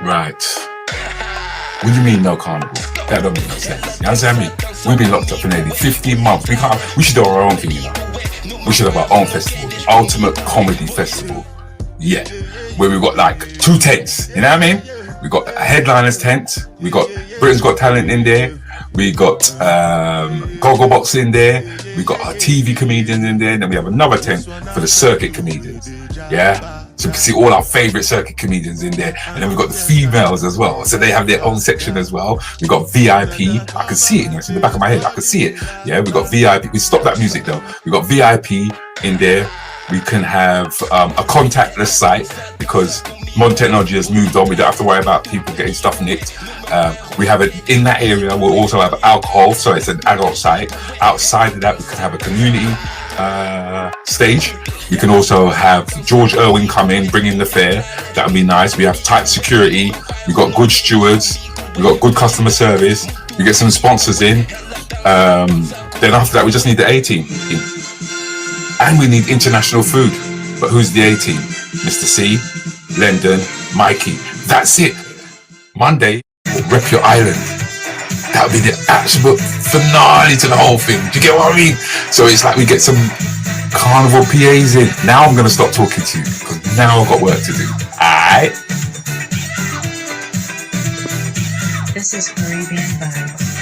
Right. What do you mean no carnival? That don't make no sense. You understand me? We've been locked up for nearly 15 months. We should do our own thing, you know. We should have our own festival, the Ultimate Comedy Festival. Yeah. Where we've got like 2 tents, you know what I mean? We got a headliners tent, we got Britain's Got Talent in there, we got Gogglebox in there, we got our TV comedians in there, and then we have another tent for the circuit comedians. Yeah. So you can see all our favorite circuit comedians in there, and then we've got the females as well. So they have their own section as well. We've got VIP. I can see it, you know, it's in the back of my head. I can see it. Yeah, we've got VIP. We stopped that music though. We've got VIP in there. We can have a contactless site because modern technology has moved on. We don't have to worry about people getting stuff nicked. We have it in that area. We'll also have alcohol, so it's an adult site. Outside of that, we can have a community stage. We can also have George Irwin come in, bring in the fare. That would be nice. We have tight security. We've got good stewards. We've got good customer service. We get some sponsors in. Then after that, we just need the A-team in. And we need international food. But who's the A-team? Mr. C, Lendon, Mikey. That's it. Monday, rep your island. That would be the absolute finale to the whole thing. Do you get what I mean? So it's like we get some carnival PAs in. Now I'm going to stop talking to you because now I've got work to do. Alright? This is Caribbean Vibes.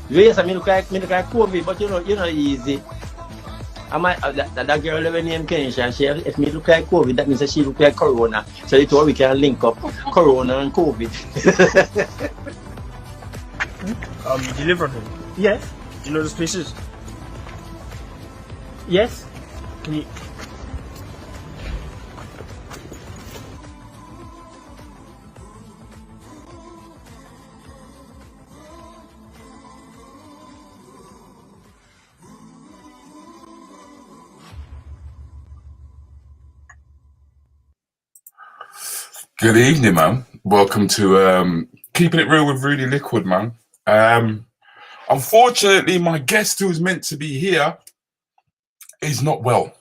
Yes, I mean, look like COVID, but you know, easy. That girl living name Kenisha, she if me look like COVID, that means that she look like Corona. So it's all we can link up Corona and COVID. Deliverable. Yes. Do you know those places? Yes. Can you? Good evening, man. Welcome to Keeping It Real with Rudi Lickwood, man. Unfortunately, my guest who's meant to be here is not well.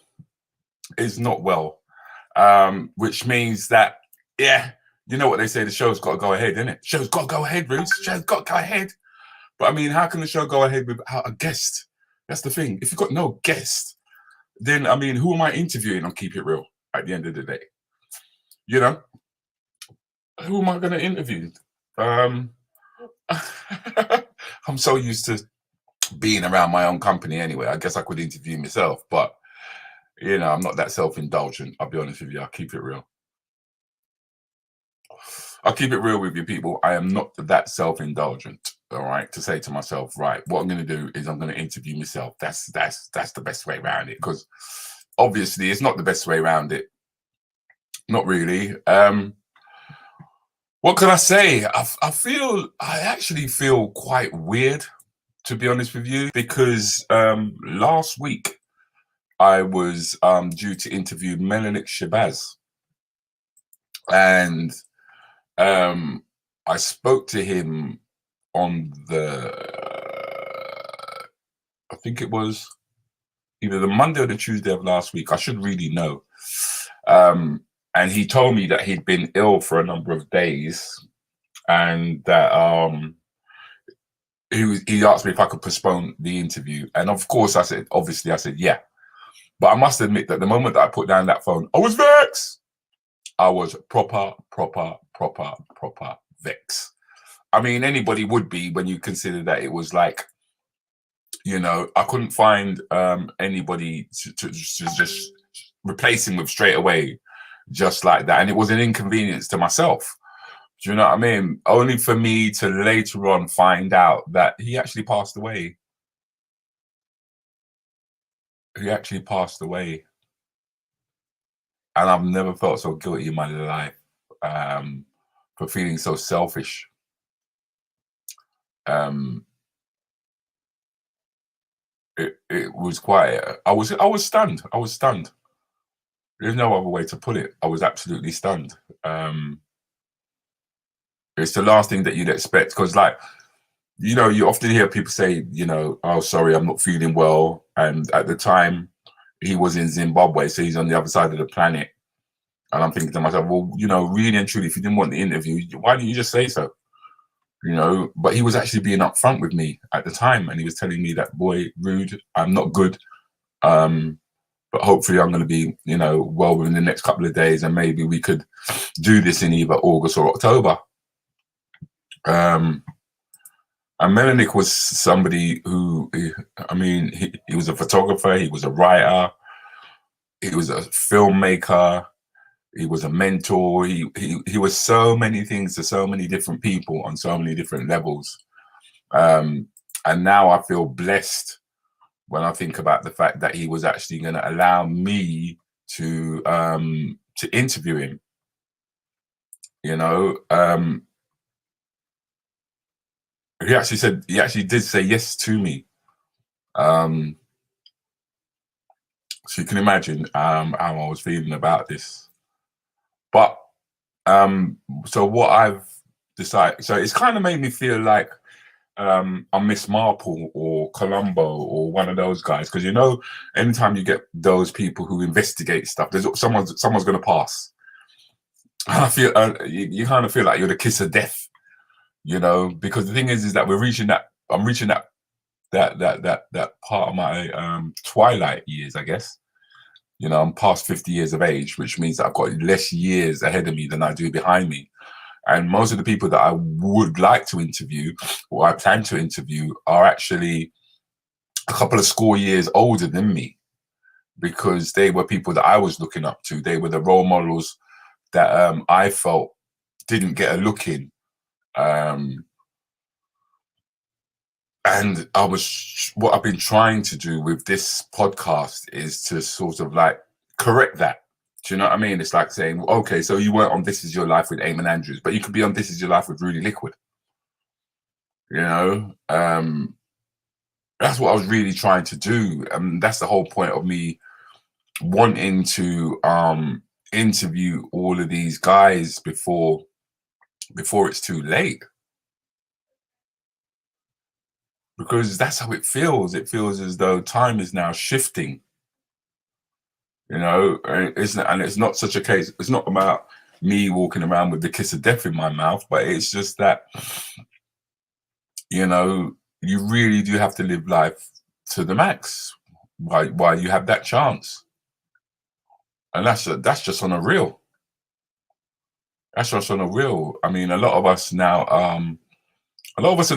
Which means that, yeah, you know what they say, the show's got to go ahead, innit? Show's got to go ahead, Ruth. Show's got to go ahead. But I mean, how can the show go ahead without a guest? That's the thing. If you've got no guest, then, I mean, who am I interviewing on Keep It Real at the end of the day? You know? Who am I going to interview? I'm so used to being around my own company anyway. I guess I could interview myself, but, you know, I'm not that self-indulgent. I'll be honest with you. I'll keep it real. I'll keep it real with you people. I am not that self-indulgent, all right, to say to myself, right, what I'm going to do is I'm going to interview myself. That's the best way around it, because obviously it's not the best way around it. Not really. What can I say? I actually feel quite weird, to be honest with you, because last week I was due to interview Menelik Shabazz, and I spoke to him on I think it was either the Monday or the Tuesday of last week. I should really know. And he told me that he'd been ill for a number of days, and that he asked me if I could postpone the interview. And of course, I said yeah. But I must admit that the moment that I put down that phone, I was vexed. I was proper vex. I mean, anybody would be when you consider that it was like, you know, I couldn't find anybody to just replace him with straight away, just like that. And it was an inconvenience to myself. Do you know what I mean? Only for me to later on find out that he actually passed away. He actually passed away. And I've never felt so guilty in my life for feeling so selfish. It was quite. I was stunned. I was stunned. There's no other way to put it. I was absolutely stunned. It's the last thing that you'd expect, because, like, you know, you often hear people say, you know, oh, sorry, I'm not feeling well. And at the time, he was in Zimbabwe, so he's on the other side of the planet. And I'm thinking to myself, well, you know, really and truly, if you didn't want the interview, why didn't you just say so? You know, but he was actually being upfront with me at the time, and he was telling me that, boy, Rude, I'm not good, but hopefully I'm going to be, you know, well within the next couple of days, and maybe we could do this in either August or October. And Melanik was somebody who, I mean, he was a photographer, he was a writer, he was a filmmaker, he was a mentor. He was so many things to so many different people on so many different levels. And now I feel blessed when I think about the fact that he was actually going to allow me to interview him. You know, he actually did say yes to me. So you can imagine how I was feeling about this. But so what I've decided, so it's kind of made me feel like I'm Miss Marple or Columbo or one of those guys, because, you know, anytime you get those people who investigate stuff, there's someone's going to pass. I feel you kind of feel like you're the kiss of death, you know, because the thing is that we're reaching that. I'm reaching that part of my twilight years, I guess. You know, I'm past 50 years of age, which means that I've got less years ahead of me than I do behind me. And most of the people that I would like to interview, or I plan to interview, are actually a couple of score years older than me, because they were people that I was looking up to. They were the role models that I felt didn't get a look in. And what I've been trying to do with this podcast is to sort of like correct that. Do you know what I mean? It's like saying, okay, so you weren't on This Is Your Life with Eamon Andrews, but you could be on This Is Your Life with Rudi Lickwood. You know, that's what I was really trying to do. And that's the whole point of me wanting to interview all of these guys before it's too late. Because that's how it feels. It feels as though time is now shifting. You know, and it's not such a case. It's not about me walking around with the kiss of death in my mouth, but it's just that, you know, you really do have to live life to the max while you have that chance. And that's just on a real. That's just on a real. I mean, a lot of us now. A lot of us,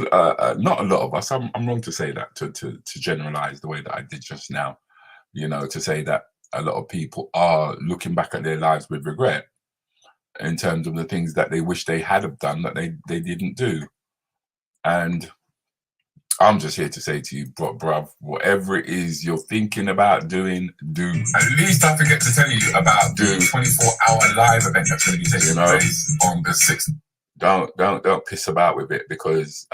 not a lot of us. I'm wrong to say that, to generalize the way that I did just now. You know, to say that a lot of people are looking back at their lives with regret in terms of the things that they wish they had have done that they didn't do. And I'm just here to say to you, bruv, whatever it is you're thinking about doing, do. At least I forget to tell you about the 24-hour live event that's going to be taking place on the 6th. Don't piss about with it, because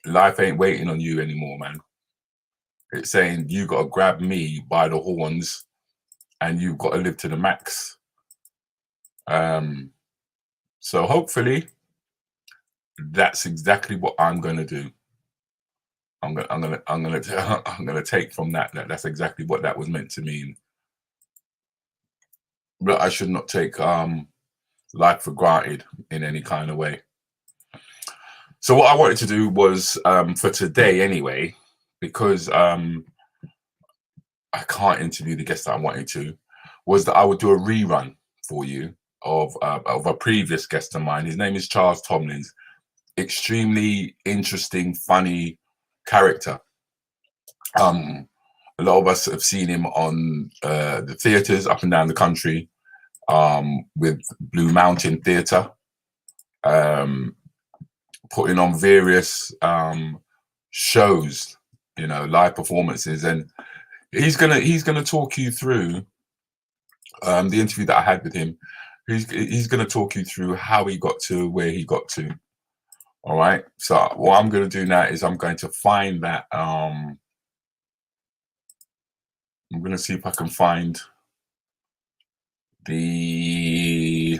life ain't waiting on you anymore, man. It's saying you got to grab me by the horns and you've got to live to the max. So hopefully that's exactly what I'm going to do. I'm going to take from that that's exactly what that was meant to mean. But I should not take life for granted in any kind of way. So what I wanted to do was, for today anyway, because I can't interview the guest that I wanted to, was that I would do a rerun. for you of a previous guest of mine. His name is Charles Tomlim. Extremely interesting, funny character. A lot of us have seen him on the theatres up and down the country, with Blue Mountain Theatre, putting on various shows, you know, live performances, and he's gonna talk you through the interview that I had with him. He's gonna talk you through how he got to where he got to. All right. So what I'm gonna do now is I'm going to find that. I'm gonna see if I can find the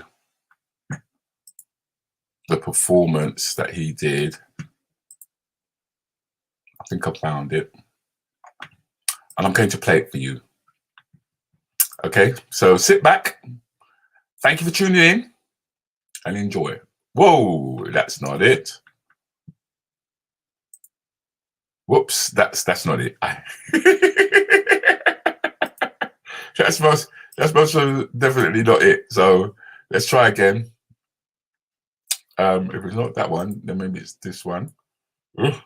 performance that he did. I think I found it, and I'm going to play it for you. Okay, so sit back. Thank you for tuning in and enjoy. Whoa, that's not it. Whoops, that's not it. That's most definitely not it. So let's try again. If it's not that one, then maybe it's this one. Ugh.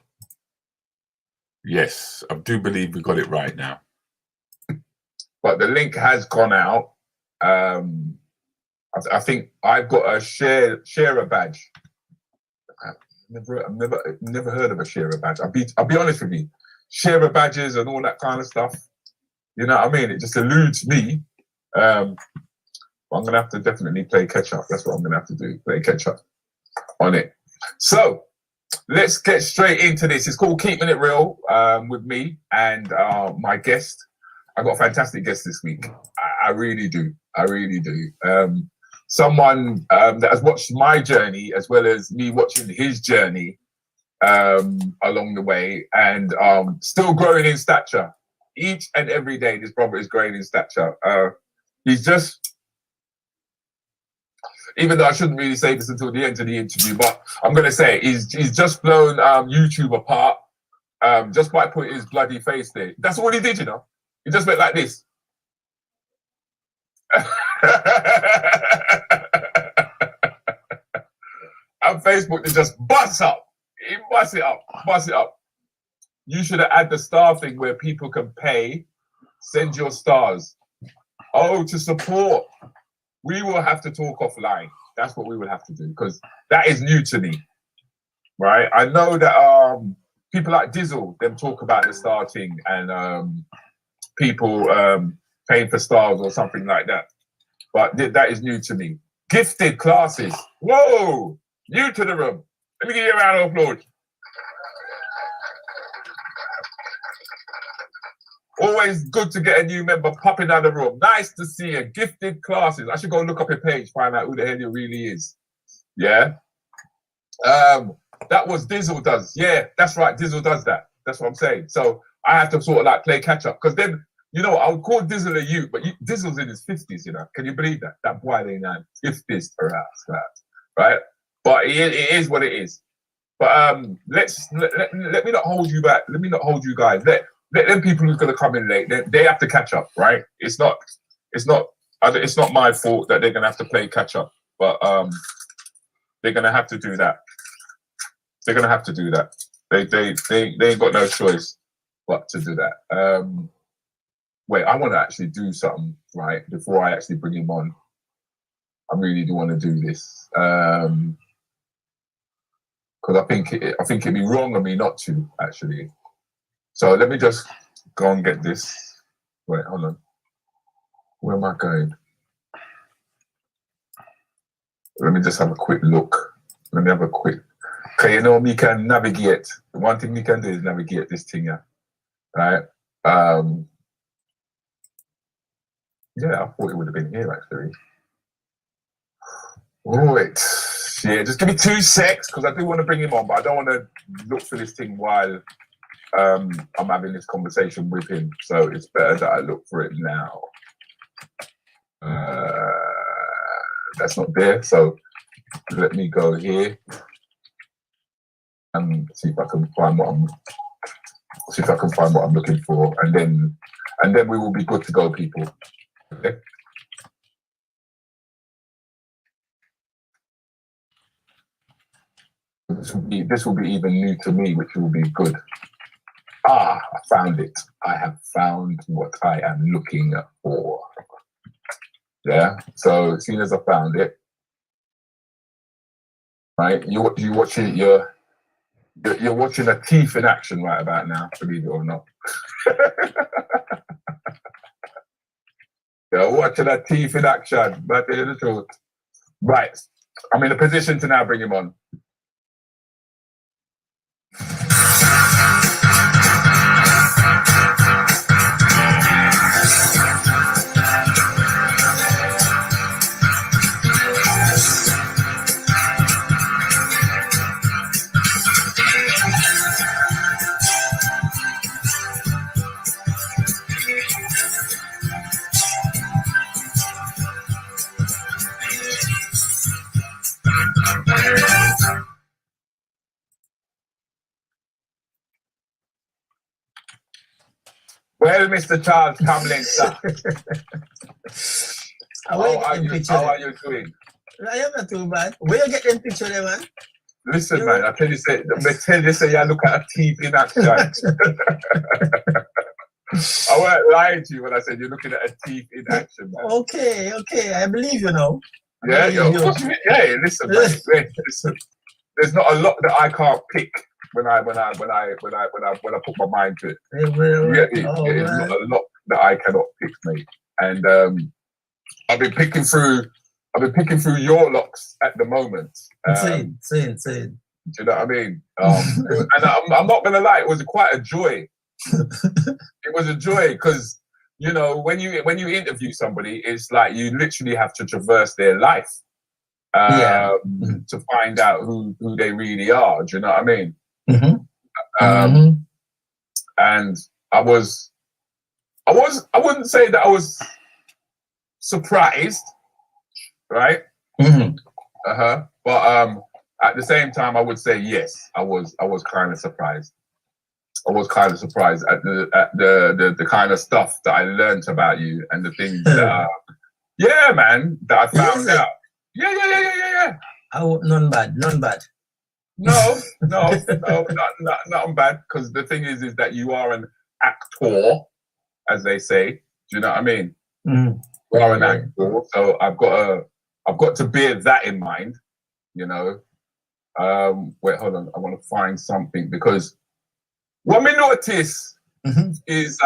Yes, I do believe we got it right now. But the link has gone out. I think I've got a sharer badge. I've never heard of a sharer badge. I'll be honest with you. Sharer badges and all that kind of stuff. You know what I mean? It just eludes me. I'm gonna have to definitely play catch up. That's what I'm gonna have to do. Play catch up on it. So let's get straight into this. It's called Keeping It Real with me and my guest. I got a fantastic guest this week. I really do. I really do. Someone that has watched my journey as well as me watching his journey along the way, and still growing in stature. Each and every day, this brother is growing in stature. He's just, even though I shouldn't really say this until the end of the interview, but I'm going to say he's just blown YouTube apart just by putting his bloody face there. That's all he did, you know. He just went like this. And Facebook is just bust up. He bust it up. Bust it up. You should have had the star thing where people can pay, send your stars. Oh, to support. We will have to talk offline. That's what we will have to do, because that is new to me, right? I know that people like Dizzle, them talk about the star thing and people paying for stars or something like that. But that is new to me. Gifted classes. Whoa! New to the room. Let me give you a round of applause. Always good to get a new member popping out of the room. Nice to see you. Gifted classes. I should go look up your page, find out who the hell you really is. Yeah. That was Dizzle does. Yeah, that's right. Dizzle does that. That's what I'm saying. So I have to sort of like play catch up, because then, you know, I would call Dizzle a youth, but Dizzle's in his 50s, you know. Can you believe that? That boy ain't 50s perhaps, right? But it is what it is. But let me not hold you back. Let me not hold you guys. Let them people who's gonna come in late, they have to catch up, right? It's not my fault that they're gonna have to play catch up, but they're gonna have to do that. They're gonna have to do that. They ain't got no choice but to do that. Wait, I want to actually do something right before I actually bring him on. I really do want to do this because I think it'd be wrong of me not to actually. So let me just go and get this. Wait, hold on. Where am I going? Let me just have a quick look. Let me have a quick. Okay, you know, me can navigate. The one thing we can do is navigate this thing, yeah. Right? Yeah, I thought it would have been here actually. Wait. Yeah, just give me 2 secs, because I do want to bring him on, but I don't want to look for this thing while I'm having this conversation with him. So it's better that I look for it now. That's not there, so let me go here and see if I can find what I'm looking for, and then we will be good to go, people. Okay. This will be even new to me, which will be good. I found it. I have found what I am looking for. Yeah. So as soon as I found it, right? You watching you're watching a thief in action right about now, believe it or not. You're watching a thief in action, but tell you the truth. Right. I'm in a position to now bring him on. Well, Mr. Charles Tomlim, sir. How are you doing? I am not too bad. Where you get them picture there, man? Listen, man, I tell you, say you look at a thief in action. I weren't lying to you when I said you're looking at a thief in action, man. Okay, I believe you now. Yeah, listen, man, listen. There's not a lot that I can't pick when I put my mind to it. There's not a lot that I cannot pick, mate. And I've been picking through your locks at the moment. Same. Do you know what I mean? And I'm not gonna lie, it was quite a joy. It was a joy because you know when you interview somebody, it's like you literally have to traverse their life to find out who they really are. Do you know what I mean? And I wouldn't say that I was surprised, right? But at the same time, I would say yes, I was kind of surprised. I was kind of surprised at the kind of stuff that I learned about you and the things that that I found out. Yeah. None bad. No, not bad. Because the thing is that you are an actor, as they say. Do you know what I mean? You are an actor, so I've got to bear that in mind. You know. Wait, hold on. I want to find something because what we notice is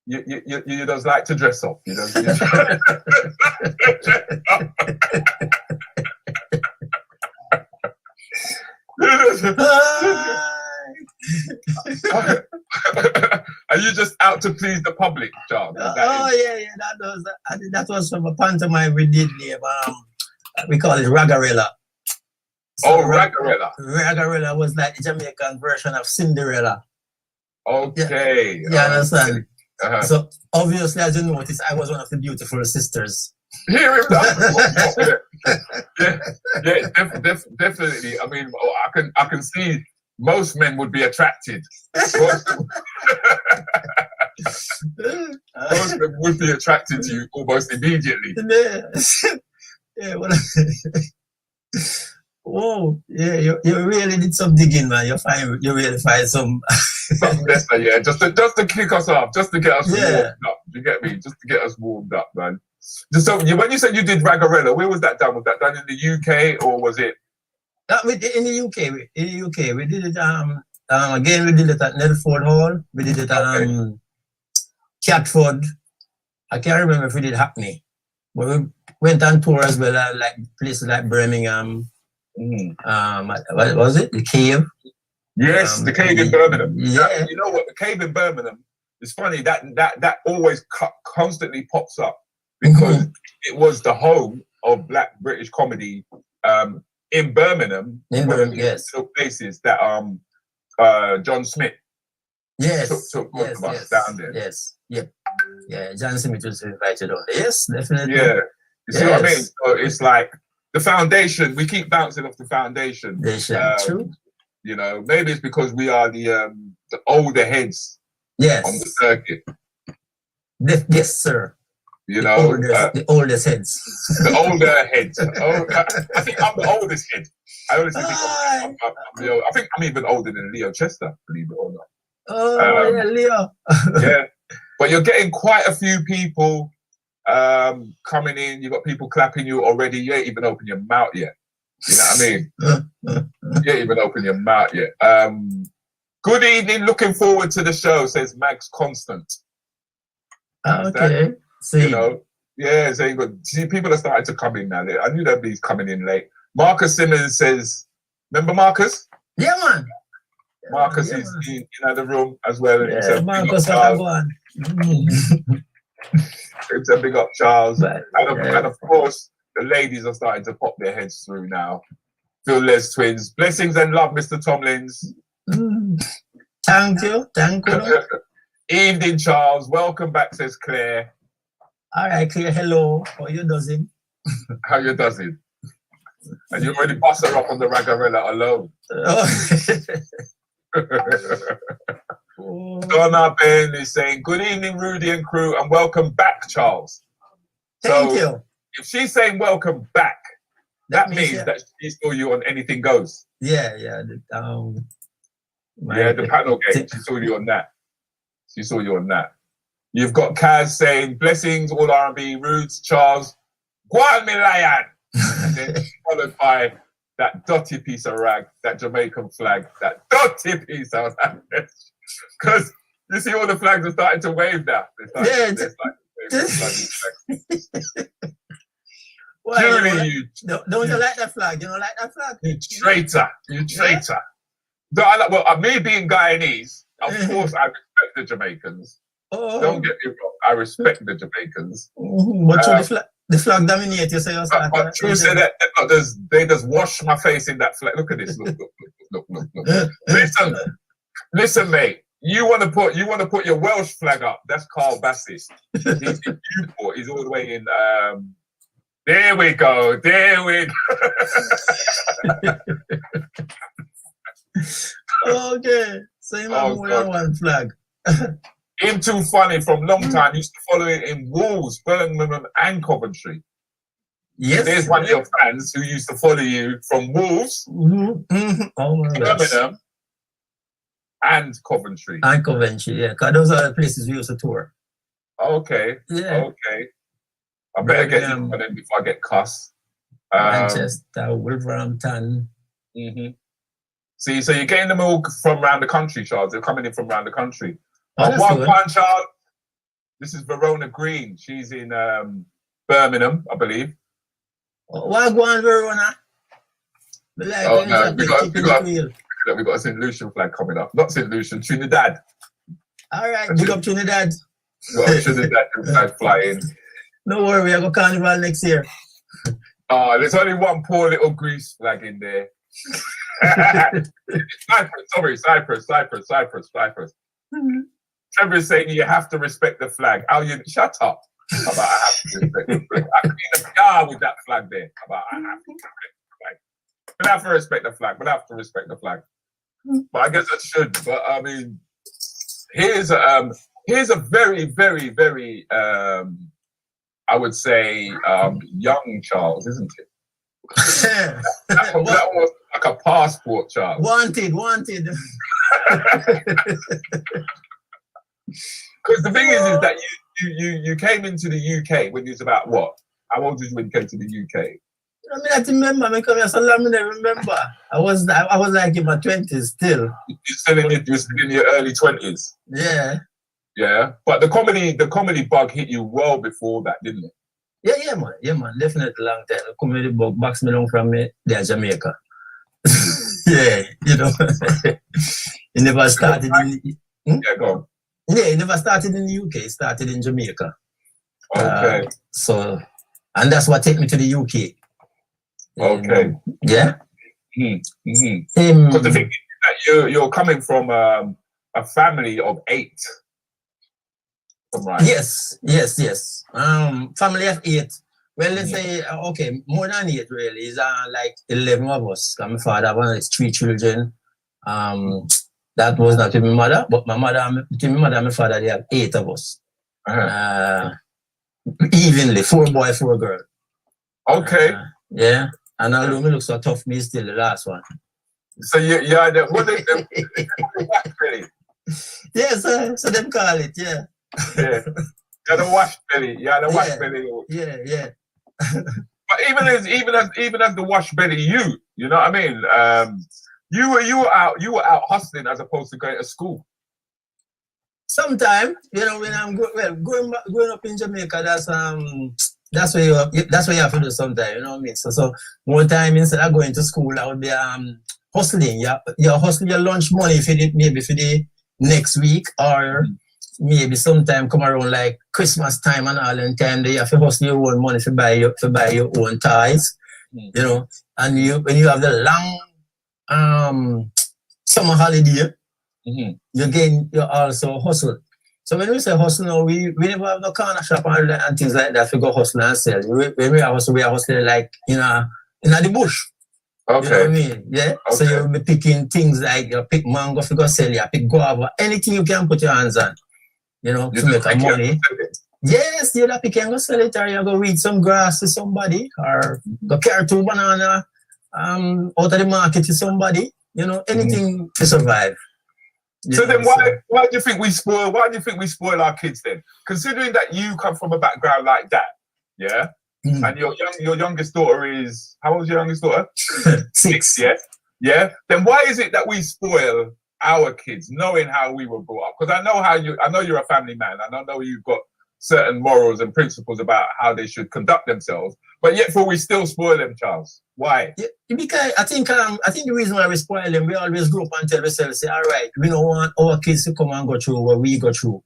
you just like to dress up. You know. Are you just out to please the public, John? That was from a pantomime we did there. We call it Ragarella. So Ragarella. Ragarella was like the Jamaican version of Cinderella. Okay. You understand? So obviously, as you notice, I was one of the beautiful sisters. Hear him definitely. I mean, I can see most men would be attracted. Most men would be attracted to you almost immediately. Whoa, you really did some digging, man. You really find some. Just to kick us off, just to get us warmed up. You get me? Just to get us warmed up, man. So when you said you did Ragarella, where was that done? Was that done in the UK or was it? In the UK, we did it. Again, we did it at Nelford Hall. We did it at Catford. I can't remember if we did Hackney, but we went on tour as well, like places like Birmingham. What was it? The Cave. Yes, the Cave in Birmingham. Yeah. You know what? The Cave in Birmingham. It's funny that always constantly pops up because it was the home of Black British comedy in Birmingham. Yes. Places that John Smith. Yes. took both of us down there. Yes. Yep. Yeah. John Smith was invited on there. Yes, definitely. Yeah. You see what I mean? So it's like the foundation. We keep bouncing off the foundation. True. You know, maybe it's because we are the older heads on the circuit. Yes, sir. You know, the oldest heads. the older heads. I think I'm the oldest head. I honestly think I think I'm even older than Leo Chester, believe it or not. Yeah, Leo. Yeah, but you're getting quite a few people coming in. You got people clapping you already. You ain't even opened your mouth yet. You know what I mean? You ain't even opened your mouth yet. Good evening. Looking forward to the show. Says Max Constant. Okay. See. You know, yeah. So see, people are starting to come in now. I knew they'd be coming in late. Marcus Simmons says, "Remember Marcus? Yeah, man. Marcus is in the room as well." Yeah, said, Marcus, it's a big up, Charles. But, and of course, the ladies are starting to pop their heads through now. Phil Les Twins. Blessings and love, Mr. Tomlins. Thank you. Evening, Charles. Welcome back, says Claire. All right, Claire. Hello. How you doing? How you doing? And you already bust her up on the Ragarella alone. Donna Ben is saying, good evening, Rudy and crew, and welcome back, Charles. Thank you. If she's saying welcome back, that means that she saw you on Anything Goes. Yeah. The panel game. She saw you on that. You've got Kaz saying, blessings, all R&B, Roots, Charles, Guan me lion. And then followed by that dotty piece of rag, that Jamaican flag, that dotty piece of rag. Because you see all the flags are starting to wave now. Don't you like that flag? You don't like that flag? You traitor. Well, me being Guyanese, of course I respect the Jamaicans. Don't get me wrong, I respect the Jamaicans. But the flag dominates, you say yourself. But true say that they just wash my face in that flag. Look at this. Look. Listen, mate. You want to put your Welsh flag up? That's Carl Bassett. He's in Newport. He's all the way in. There we go. Okay, so you have more than one flag. Him too funny from long time. Used to follow it in Wolves, Birmingham, and Coventry. Yes, there's one of your fans who used to follow you from Wolves, Birmingham, and Coventry. Yeah, because those are the places we used to tour. Okay. Yeah. Okay. I better get you one of them before I get cussed. Manchester, Wolverhampton. Mm-hmm. See, so you're getting them all from around the country, Charles. They're coming in from around the country. One, Charles. This is Verona Green. She's in Birmingham, I believe. Wagwan, Verona. We got a St. Lucian flag coming up. Not St. Lucian, Trinidad. All right, big up Trinidad. We got a Trinidad flag flying. No worry, we have a carnival next year. There's only one poor little Greece flag in there. Cyprus. Trevor is saying you have to respect the flag. Shut up. About I have to respect the flag. I can be in the car with that flag there. About I have to respect the flag. But I have to respect the flag. But I guess I should. But I mean, here's a very, very, very I would say young Charles, isn't it? that was like a passport, Charles. Wanted. Because the thing is that you came into the UK when you was about what? How old was you when you came to the UK? I mean, I remember. I come here so long, I remember. I was like in my 20s still. You're still in your early 20s. Yeah. Yeah, but the comedy bug hit you well before that, didn't it? Yeah, man. Definitely long time. The comedy bug boxed me down from there, Jamaica. Yeah, you know. It never started in. Yeah, go on. Yeah, it never started in the UK. It started in Jamaica. Okay. And that's what took me to the UK. Okay. Yeah. Because the thing is that you're coming from a family of 8. Right. Yes. Family of 8. Well, let's say more than 8 really. It's like 11 of us. My father had 3 children. That was not with my mother, but between my mother and my father, they have 8 of us. Uh-huh. Evenly, 4 boy, 4 girl. Okay. Yeah. And although me look so tough, me still the last one. So you're the what is the wash belly? Yeah, so them call it, yeah. Yeah. You're the wash belly. You're the wash belly. Yeah. But even as the wash belly, you know what I mean? You were out hustling as opposed to going to school. Sometimes, you know, when I'm growing up in Jamaica, that's what you have to do sometimes, you know what I mean? So one time instead of going to school, I would be hustling. You hustle your lunch money maybe for the next week, or maybe sometime come around like Christmas time and all, and time you have to hustle your own money to buy your own ties, you know. And when you have the long summer holiday, you also hustle. So when we say hustle now, we never have no corner shop and things like that. We go hustle and sell. When we are hustling like in the bush. Okay. You know what I mean? Yeah. Okay. So you'll be picking things like you pick mango, you go sell, you pick guava, anything you can put your hands on. You know, to make money. Yes, you pick and go sell it, or you go weed some grass to somebody, or go carry 2 banana out of the market to somebody. You know, anything to survive. So then why do you think we spoil our kids then? Considering that you come from a background like that, yeah? And your youngest daughter is, how old is your youngest daughter? 6. Yeah. Then why is it that we spoil our kids, knowing how we were brought up? Because I know you're a family man, and I know you've got certain morals and principles about how they should conduct themselves, but yet we still spoil them, Charles. Why? Yeah, because I think the reason why we spoil them, we always grow up and tell ourselves, say, all right, we don't want our kids to come and go through what we go through.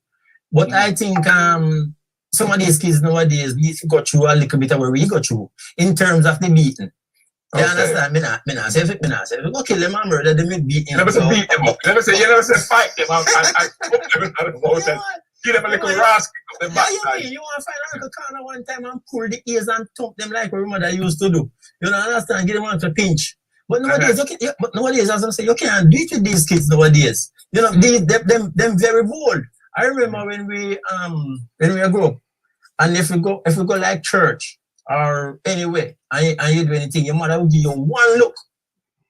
But I think some of these kids nowadays need to go through a little bit of what we go through in terms of the beating. You understand? Me not say if we go kill them and murder them, we beat them. You never say beat them up. You never say fight them up and give them a little rascal up the backside. You want to find a little corner one time and pull the ears and thump them like what your mother used to do. You don't understand? Give them one to pinch. But nowadays, as I say, you can't do it with these kids nowadays. You know, them very bold. I remember when we grew up, and if we go like church or anyway, and you do anything, your mother will give you one look,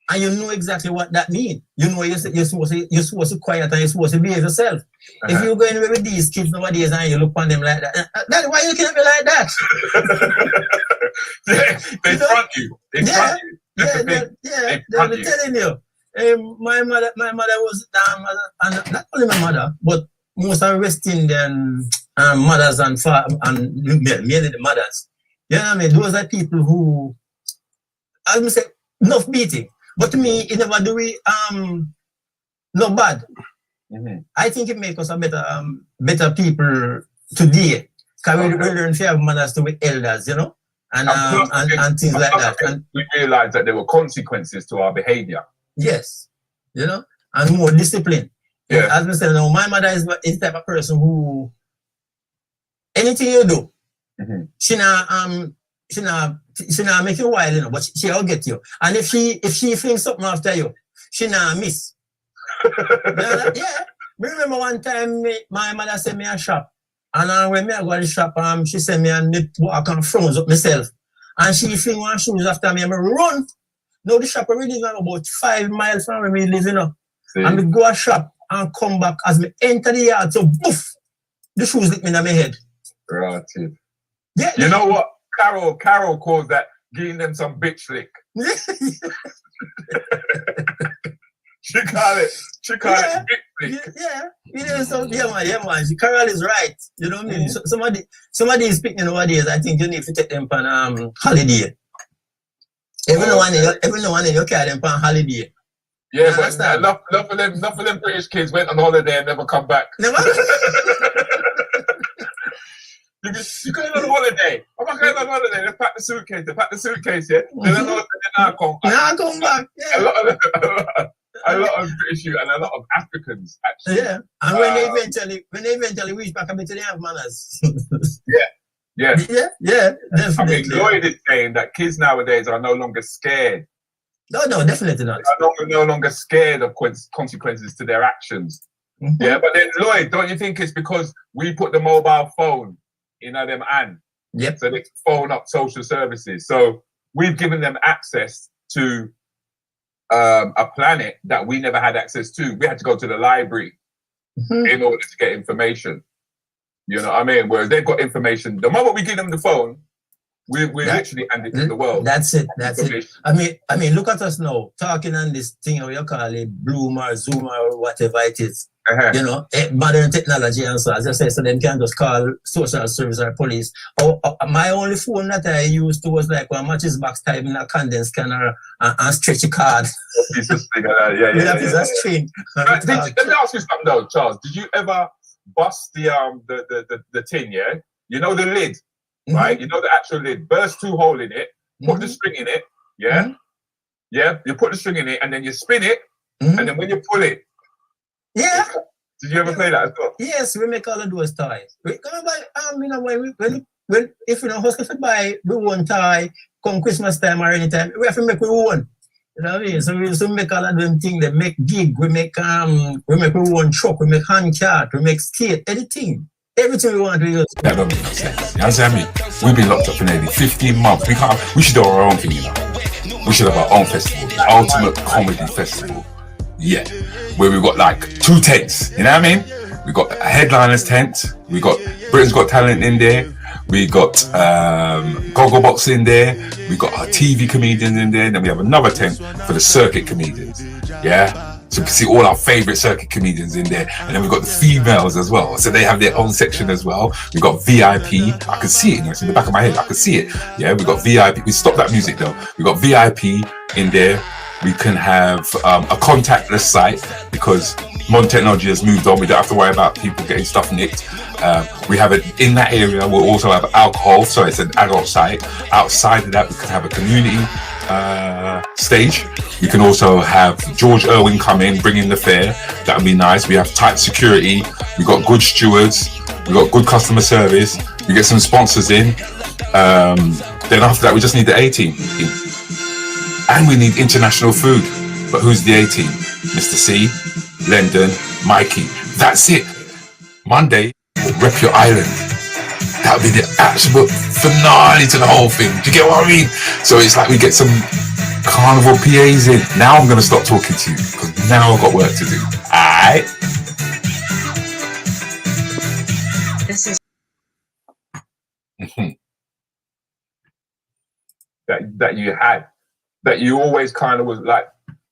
and you know exactly what that means. You know you're supposed to quiet and you're supposed to behave yourself. If you go anywhere with these kids nowadays and you look on them like that, that's why you can't be like that. They front you. They front you. They'll be telling you. My mother was not only my mother, but most of the West Indian mothers and mainly the mothers. You know what I mean? Those are people who, I would say, enough beating. But to me, it never do we no bad. I think it makes us a better people today. Because we learn to have manners to with elders, you know, and things like that. And we realized that there were consequences to our behavior. Yes, you know, and more discipline. Yeah. As we said, my mother is the type of person who anything you do, she not make you wild, you know, but she'll get you. And if she flings something after you, she not miss. Yeah. Remember one time my mother sent me a shop, and when me I go to the shop, she sent me and I can froze up myself. And she fling one shoes after me and I run. Now the shop already is about 5 miles from where we live, you know. And we go a shop and come back as me enter the yard, so boof, the shoes hit me in my head. Right. Yeah. You know what? Carol calls that giving them some bitch lick. She call it bitch lick. Yeah. You know, yeah, man. Carol is right. You know what I mean? Somebody is speaking nowadays. I think you need to take them on holiday. Every now and then you carry them on holiday. Yeah, but enough of them British kids went on holiday and never come back. Never. You going on holiday? I'm not going on holiday. They pack the suitcase, yeah? Then I come back. Now come back, yeah. A lot of British and a lot of Africans, actually. Yeah, and when they eventually reach back, I bet they have manners. Yeah, definitely. I mean, Lloyd is saying that kids nowadays are no longer scared. No, definitely not. They are no longer scared of consequences to their actions. Yeah, but then Lloyd, don't you think it's because we put the mobile phone them and. Yep. So they can phone up social services. So we've given them access to a planet that we never had access to. We had to go to the library in order to get information. You know what I mean? Whereas they've got information. The moment we give them the phone, we're literally handing to the world. That's it. That's it. I mean, look at us now, talking on this thing, how you call it, Bloom or Zoom or whatever it is. You know, modern technology and so, as I say, so they can just call social service or police. My only phone that I used to was like one matches box type in a condense scanner and stretchy card. Piece of string, yeah. Piece of string. Let me ask you something though, Charles. Did you ever bust the tin? Yeah, you know the lid, right? You know the actual lid. Burst 2 hole in it. Put the string in it. Yeah, yeah. You put the string in it, and then you spin it, and then when you pull it. Yeah. Did you ever play that as well? Yes, we make all of those toys. We come buy, you know, when if you know, hustle to buy, we one toy, come Christmas time or anytime, we have to make we own. You know what I mean? So we make all of them things. They make gig, we make we own truck, we make hand cart, we make skate, anything. Everything we want to use. That don't make no sense. You understand me? We've been locked up for nearly 15 months. We should do our own thing, you know. We should have our own festival, the ultimate comedy festival. Yeah, where we've got like 2 tents, you know what I mean? We got a headliners tent, we got Britain's Got Talent in there, we got Gogglebox in there, we got our TV comedians in there, and then we have another tent for the circuit comedians. Yeah, so you can see all our favorite circuit comedians in there, and then we've got the females as well, so they have their own section as well. We got VIP, I can see it, you know, it's in the back of my head, I can see it. Yeah, we got VIP, we stopped that music though. We got VIP in there. We can have a contactless site because modern technology has moved on. We don't have to worry about people getting stuff nicked. We have it in that area. We'll also have alcohol, so it's an adult site. Outside of that, we can have a community stage. We can also have George Irwin come in, bring in the fair. That would be nice. We have tight security. We got good stewards. We got good customer service. We get some sponsors in. Then after that, we just need the A-team. And we need international food. But who's the A-team? Mr. C, Lendon, Mikey. That's it. Monday, we'll rep your island. That would be the absolute finale to the whole thing. Do you get what I mean? So it's like we get some carnival PAs in. Now I'm going to stop talking to you because now I've got work to do. Alright? This is that you had. That you always kind of was like,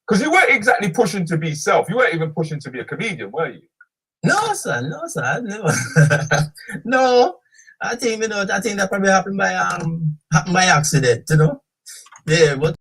because you weren't exactly pushing to be self. You weren't even pushing to be a comedian, were you? No, sir. No. No. I think, you know, I think that probably happened by accident, you know. Yeah, but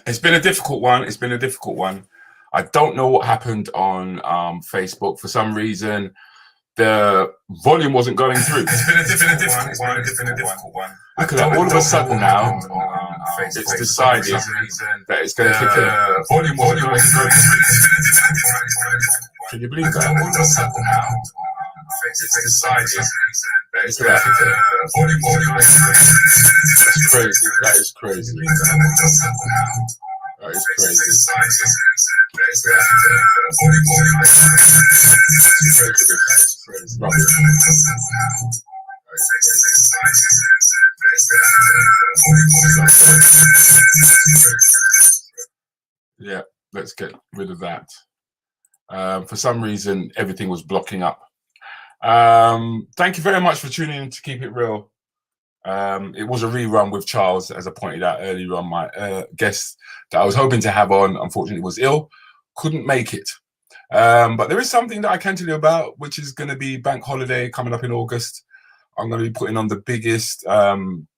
It's been a difficult one. It's been a difficult one. I don't know what happened on Facebook. For some reason, the volume wasn't going through. It's been a difficult one. Look at that. All of a sudden now, it's decided that it's going to kick in. Volume wasn't going through. Can you believe that? All of a sudden now, it's decided that it's going to kick in. Volume wasn't going through. That's crazy. That is crazy. That is crazy. Yeah, let's get rid of that. For some reason, everything was blocking up. Thank you very much for tuning in to Keep It Real. It was a rerun with Charles, as I pointed out earlier on. My guest that I was hoping to have on, unfortunately, was ill, couldn't make it. But there is something that I can tell you about, which is going to be bank holiday coming up in August. I'm going to be putting on the biggest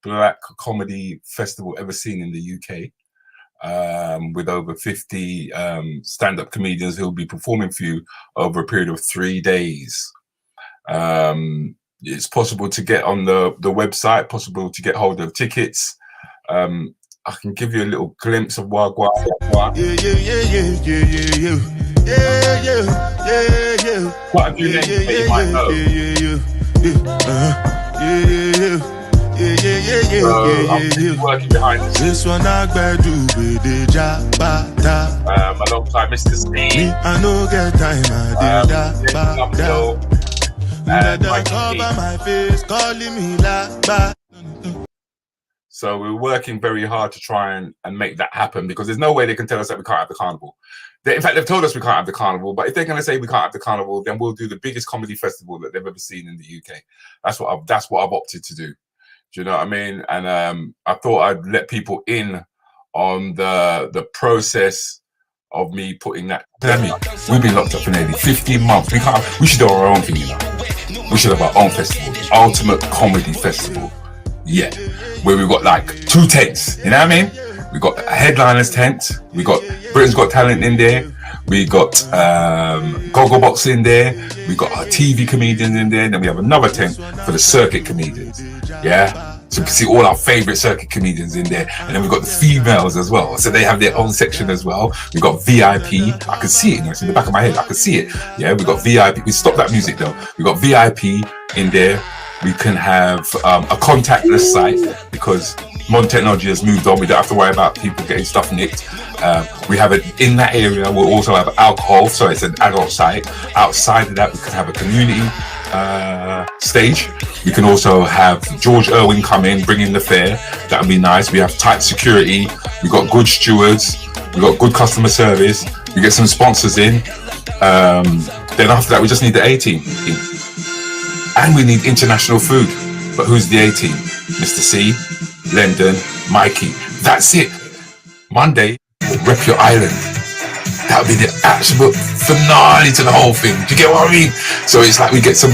black comedy festival ever seen in the UK, with over 50 stand-up comedians who will be performing for you over a period of 3 days. It's possible to get on the website, possible to get hold of tickets. I can give you a little glimpse of Wagwan. Quite a few names that you might know. I'm working behind this one. Alongside Mr. Steve. I know get time. So we're working very hard to try and make that happen, because there's no way they can tell us that we can't have the carnival. In fact, they've told us we can't have the carnival, but if they're going to say we can't have the carnival, then we'll do the biggest comedy festival that they've ever seen in the UK. That's what I've opted to do. Do you know what I mean? And I thought I'd let people in on the process of me putting that. We've been locked up for nearly 15 months. We should do our own thing, you know. We should have our own festival, the ultimate comedy festival. Yeah, where we've got like 2 tents, you know what I mean? We got a headliners tent, we got Britain's Got Talent in there, we got Gogglebox in there, we got our TV comedians in there, and then we have another tent for the circuit comedians. Yeah, so you can see all our favorite circuit comedians in there, and then we've got the females as well, so they have their own section as well. We've got VIP, I can see it, it's in the back of my head, I can see it. Yeah, we got VIP, we stopped that music though. We got VIP in there. We can have a contactless site, because modern technology has moved on. We don't have to worry about people getting stuff nicked. We have it in that area. We'll also have alcohol, so it's an adult site. Outside of that, we can have a community stage. We can also have George Irwin come in, bring in the fare. That would be nice. We have tight security. We've got good stewards. We've got good customer service. We get some sponsors in. Then after that, we just need the A-team. And we need international food. But who's the A-team? Mr. C, London, Mikey. That's it. Monday, rep your island. That would be the absolute finale to the whole thing. Do you get what I mean? So it's like we get some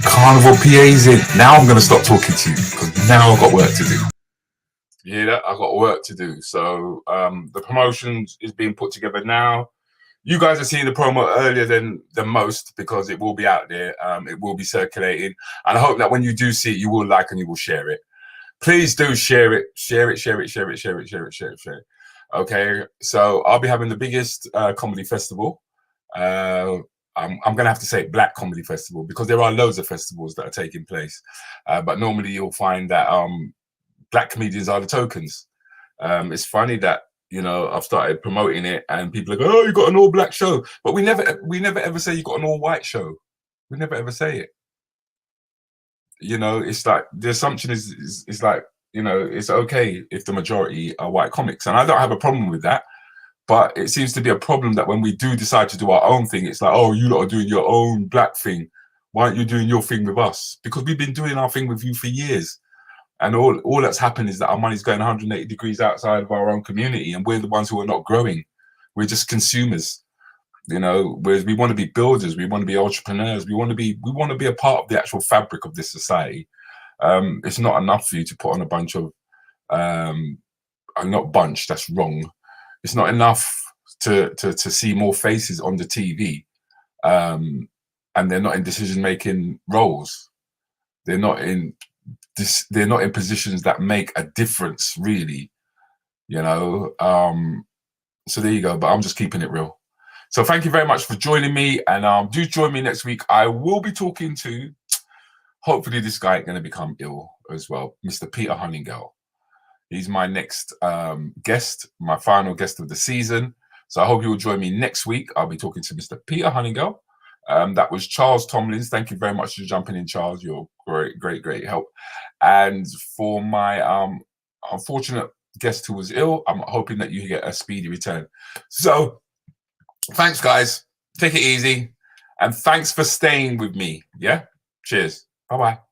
carnival PAs in. Now I'm going to stop talking to you, because now I've got work to do. Yeah, I've got work to do. So the promotion is being put together now. You guys are seeing the promo earlier than most, because it will be out there. It will be circulating. And I hope that when you do see it, you will like and you will share it. Please do share it. Share it. Okay, so I'll be having the biggest comedy festival. I'm going to have to say Black Comedy Festival, because there are loads of festivals that are taking place. But normally you'll find that Black comedians are the tokens. It's funny that, you know, I've started promoting it and people are going, oh, you got an all black show. But we never ever say you got an all white show. We never ever say it. You know, it's like the assumption is like, you know, it's okay if the majority are white comics. And I don't have a problem with that. But it seems to be a problem that when we do decide to do our own thing, it's like, oh, you lot are doing your own black thing. Why aren't you doing your thing with us? Because we've been doing our thing with you for years. And all that's happened is that our money's going 180 degrees outside of our own community, and we're the ones who are not growing. We're just consumers, you know. Whereas we want to be builders, we want to be entrepreneurs, we want to be a part of the actual fabric of this society. It's not enough for you to put on a bunch of, not bunch, that's wrong. It's not enough to see more faces on the TV, and they're not in decision-making roles. They're not in positions that make a difference, really. You know. So there you go. But I'm just keeping it real. So thank you very much for joining me, and do join me next week. I will be talking to, hopefully this guy ain't going to become ill as well, Mr. Peter Honeygale. He's my next guest, my final guest of the season. So I hope you will join me next week. I'll be talking to Mr. Peter Honeygale. That was Charles Tomlim. Thank you very much for jumping in, Charles. You're great help. And for my unfortunate guest who was ill, I'm hoping that you get a speedy return. So thanks, guys. Take it easy. And thanks for staying with me. Yeah? Cheers. Bye-bye.